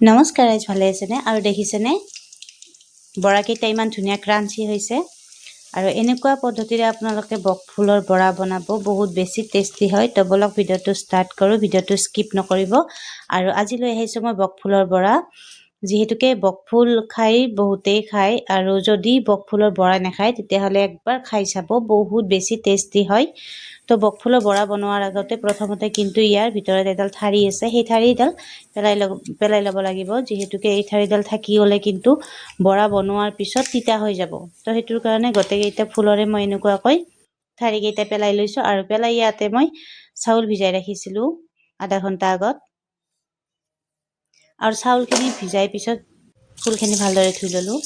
নমস্কাৰ, আজ ভালে আছেনে? আৰু দেখিছেনে বৰাকেইটা ইমান ধুনীয়া ক্ৰাঞ্চি হৈছে। আৰু এনেকুৱা পদ্ধতিৰে আপোনালোকে বকফুলৰ বৰা বনাব, বহুত বেছি টেষ্টি হয়। তো বলক ভিডিঅ'টো ষ্টাৰ্ট কৰোঁ, ভিডিঅ'টো স্কিপ নকৰিব। আৰু আজি লৈ আহিছোঁ মই বকফুলৰ বৰা। যিহেতুকে বকফুল খাই বহুতেই খায়, আৰু যদি বকফুলৰ বৰা নাখায় তেতিয়াহ'লে একবাৰ খাই চাব, বহুত বেছি টেষ্টি হয়। তো বকফুলৰ বৰা বনোৱাৰ আগতে প্ৰথমতে কিন্তু ইয়াৰ ভিতৰত এডাল ঠাৰি আছে, সেই ঠাৰিডাল পেলাই ল'ব লাগিব। যিহেতুকে এই ঠাৰিডাল থাকি গ'লে কিন্তু বৰা বনোৱাৰ পিছত তিতা হৈ যাব। তো সেইটোৰ কাৰণে গোটেইকেইটা ফুলৰে মই এনেকুৱাকৈ ঠাৰিকেইটা পেলাই লৈছোঁ। আৰু পেলাই ইয়াতে মই চাউল ভিজাই ৰাখিছিলোঁ আধা ঘণ্টা আগত। আৰু চাউলখিনি ভিজাই পিছত ফুলখিনি ভালদৰে ধুই ল'লোঁ।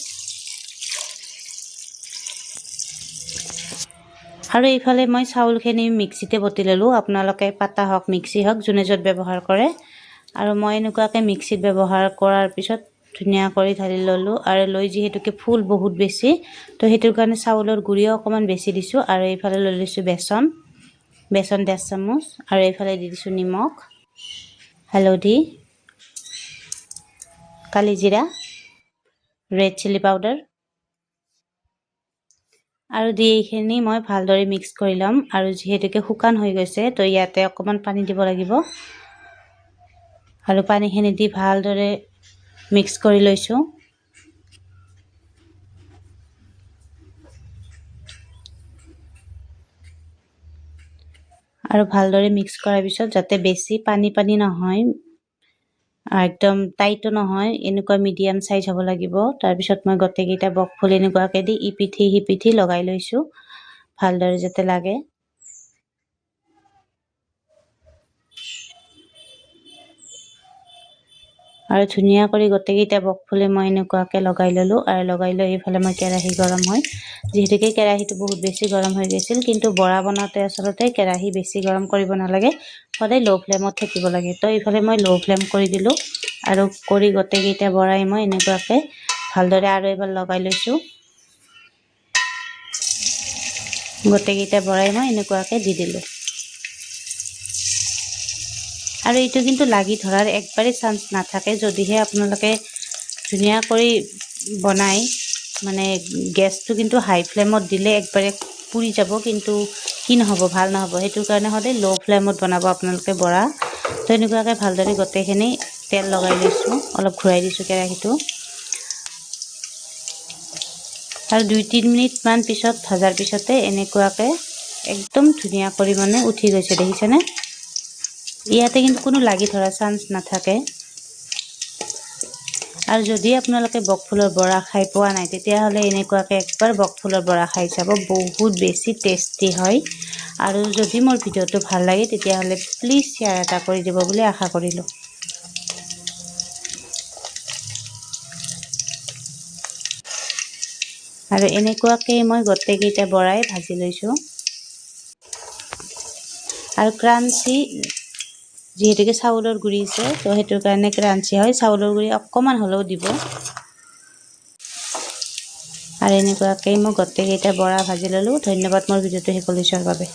আৰু এইফালে মই চাউলখিনি মিক্সিতে বটি ল'লোঁ। আপোনালোকে পাতা হওক মিক্সি হওক যোনে য'ত ব্যৱহাৰ কৰে। আৰু মই এনেকুৱাকৈ মিক্সিত ব্যৱহাৰ কৰাৰ পিছত ধুনীয়া কৰি ঢালি ল'লোঁ। আৰু লৈ যিহেতুকে ফুল বহুত বেছি, তো সেইটোৰ কাৰণে চাউলৰ গুড়িও অকণমান বেছি দিছোঁ। আৰু এইফালে লৈ লৈছোঁ বেচন 1.5 চামুচ। আৰু এইফালে দি দিছোঁ নিমখ, হালধি, কালি জিৰা, ৰেড চিলি পাউডাৰ। আৰু দি এইখিনি মই ভালদৰে মিক্স কৰি ল'ম। আৰু যিহেতুকে শুকান হৈ গৈছে, তো ইয়াতে অকণমান পানী দিব লাগিব। আৰু পানীখিনি দি ভালদৰে মিক্স কৰি লৈছোঁ। আৰু ভালদৰে মিক্স কৰাৰ পিছত যাতে বেছি পানী নহয়, একদম টাইটো নহয়, এনেকুৱা মিডিয়াম চাইজ হ'ব লাগিব। তাৰপিছত মই গোটেইকেইটা বকফুল এনেকুৱাকৈ দি ইপিঠি সিপিঠি লগাই লৈছোঁ, ভালদৰে যাতে লাগে। আৰু ধুনীয়া কৰি গোটেইকেইটা বকফুলে মই এনেকুৱাকৈ লগাই ল'লোঁ। আৰু লগাই লৈ এইফালে মই কেৰাহী গৰম হয়, যিহেতুকে কেৰাহীটো বহুত বেছি গৰম হৈ গৈছিল। কিন্তু বৰা বনাওঁতে আচলতে কেৰাহী বেছি গৰম কৰিব নালাগে, সদায় ল' ফ্লেমত থাকিব লাগে। তো এইফালে মই ল' ফ্লেম কৰি দিলোঁ। আৰু কৰি গোটেইকেইটা বৰাই মই এনেকুৱাকৈ ভালদৰে আৰু এবাৰ লগাই লৈছোঁ। গোটেইকেইটা বৰাই মই এনেকুৱাকৈ দি দিলোঁ। আৰু এইটো কিন্তু লাগি ধৰাৰ একবাৰেই চান্স নাথাকে, যদিহে আপোনালোকে ধুনীয়া কৰি বনায়। মানে গেছটো কিন্তু হাই ফ্লেমত দিলে একবাৰে পুৰি যাব, কিন্তু কি নহ'ব, ভাল নহ'ব। সেইটোৰ কাৰণে সদায় ল' ফ্লেমত বনাব আপোনালোকে বৰা। তো এনেকুৱাকৈ ভালদৰে গোটেইখিনি তেল লগাই লৈছোঁ, অলপ ঘূৰাই দিছোঁ কেৰাহীটো। আৰু 2-3 মিনিটমান পিছত ভাজাৰ পিছতে এনেকুৱাকৈ একদম ধুনীয়া কৰি মানে উঠি গৈছে, দেখিছেনে? ইয়াতে কিন্তু কোনো লাগি ধৰা চান্স নাথাকে। আৰু যদি আপোনালোকে বকফুলৰ বৰা খাই পোৱা নাই, তেতিয়াহ'লে এনেকুৱাকৈ একবাৰ বকফুলৰ বৰা খাই চাব, বহুত বেছি টেষ্টি হয়। আৰু যদি মোৰ ভিডিঅ'টো ভাল লাগে তেতিয়াহ'লে প্লিজ শ্বেয়াৰ এটা কৰি দিব বুলি আশা কৰিলোঁ। আৰু এনেকুৱাকৈ মই গোটেইকেইটা বৰাই ভাজি লৈছোঁ। আৰু ক্ৰাঞ্চি, যিহেতুকে চাউলৰ গুড়ি আছে, তো সেইটোৰ কাৰণে ক্ৰাঞ্চি হয়। চাউলৰ গুড়ি অকণমান হ'লেও দিব। আৰু এনেকুৱাকৈ মই গোটেইকেইটা বৰা ভাজি ল'লোঁ। ধন্যবাদ মোৰ ভিডিঅ'টো শেষলৈ চোৱাৰ বাবে।